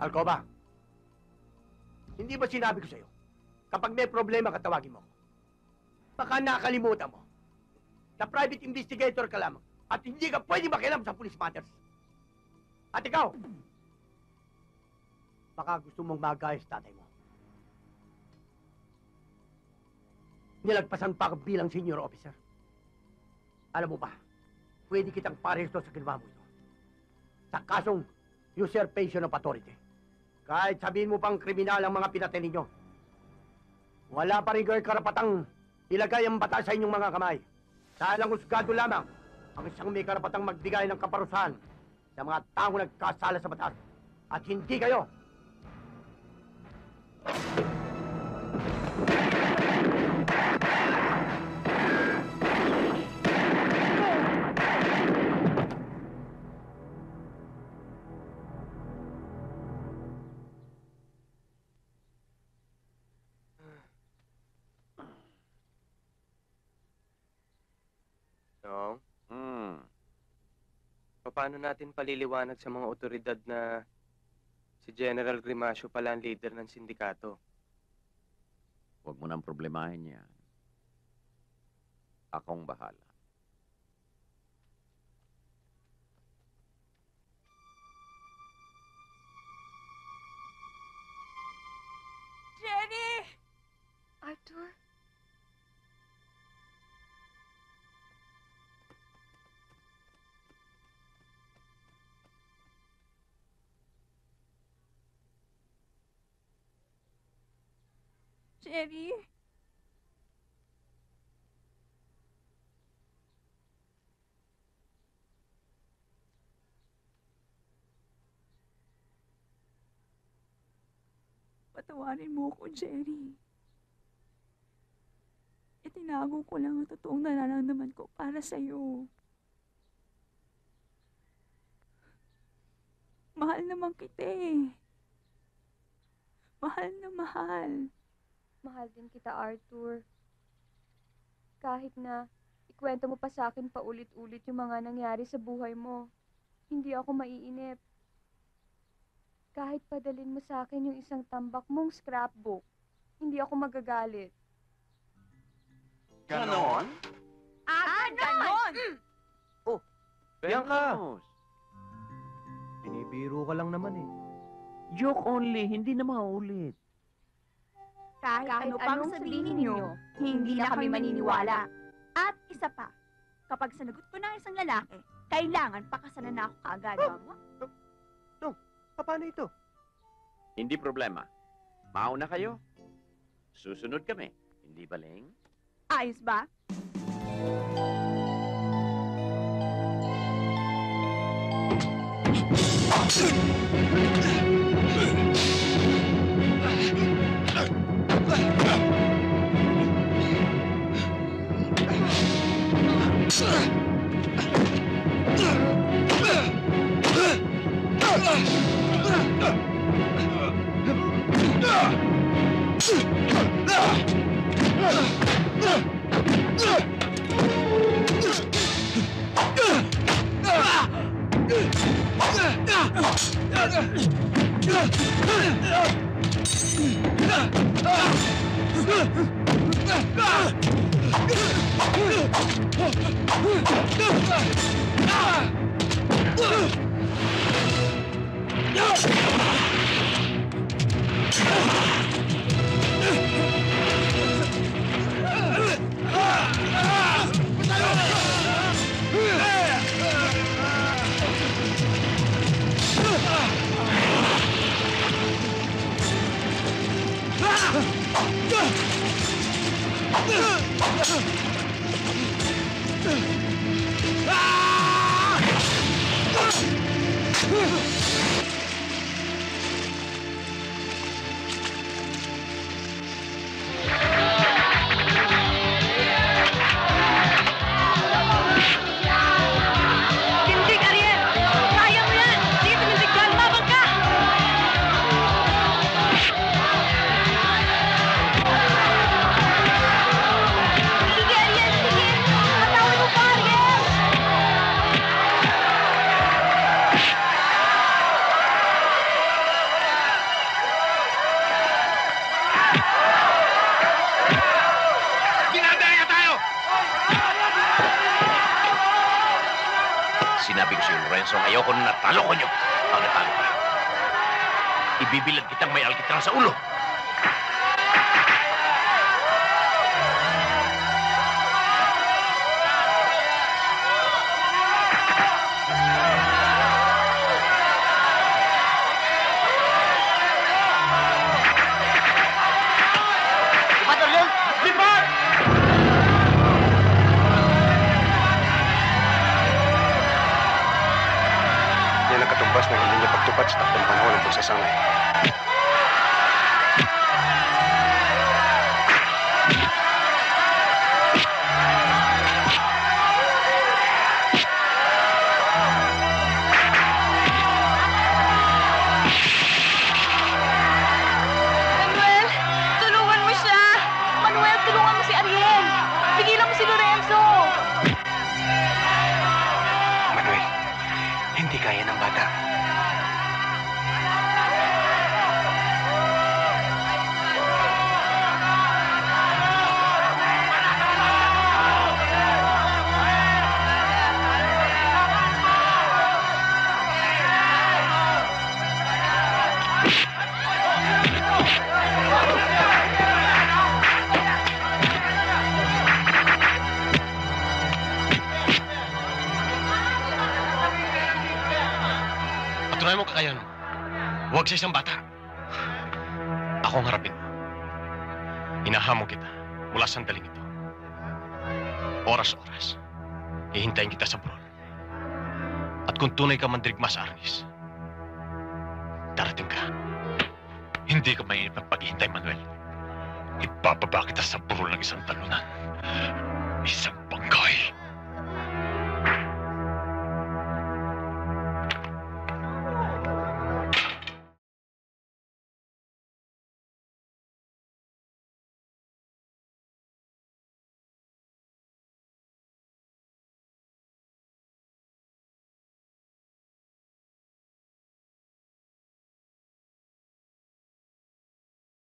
Alcoba, hindi ba sinabi ko sa'yo, kapag may problema ka, tawagin mo ako. Baka nakalimutan mo na private investigator ka lamang at hindi ka pwede makialam sa police matters. At ikaw, baka gusto mong magayos tatay mo. Nilagpasan pa ka bilang senior officer. Alam mo ba, pwede kitang paresto sa ginawa mo ito. Sa kasong usurpation of authority. Kahit sabihin mo pang kriminal ang mga pinatay ninyo, wala pa rin kayo karapatang ilagay ang batas sa inyong mga kamay. Dahil ang husgado lamang ang isang may karapatang magbigay ng kaparusahan sa mga taong nagkasala sa batas. At hindi kayo. No? Paano natin paliliwanag sa mga otoridad na si General Grimasio pala ang leader ng sindikato? Huwag mo nang problemahin yan. Akong bahala. Jenny! Arthur? Jenny? Patawarin mo ko, Jenny. Itinago ko lang ang totoong nararamdaman ko para sa'yo. Mahal naman kita eh. Mahal na mahal. Mahal din kita, Arthur. Kahit na ikwento mo pa sa akin paulit-ulit yung mga nangyari sa buhay mo, hindi ako maiinip. Kahit padalin mo sa akin yung isang tambak mong scrapbook, hindi ako magagalit. Ganon? Ganon! Oh, Bianca! Venus. Binibiro ka lang naman eh. Joke only, hindi na maulit. Kahit ano pang sabihin niyo, hindi na kami maniniwala. At isa pa, kapag sanagot ko ng isang lalaki, kailangan pakasalan na ako kaagad. Paano ito? Hindi problema. Mauna kayo. Susunod kami. Hindi baling? Ayos ba? Sinabi ko si Lorenzo, ayoko na natalo ko niyo. Pag natalo ka, ibibilad kitang may alkitrang sa ulo. Yan ang katumbas ng hindi niya pagtupad sa takdang panahon ng pagsasangay. Manuel, tulungan mo siya! Manuel, tulungan mo si Ariel! Pigilan mo si Lorenzo! Manuel, hindi kaya ng bata. Patunayan mo kakayahan mo. Huwag sa isang bata. Ako ang harapin mo. Hinahamon kita mula sandaling ito. Oras-oras. Hihintayin kita sa burol. At kung tunay ka mandirigma sa Arnis, darating ka. Hindi ka mainip ng paghihintay, Manuel. Ipapaba kita sa burol ng isang talunan.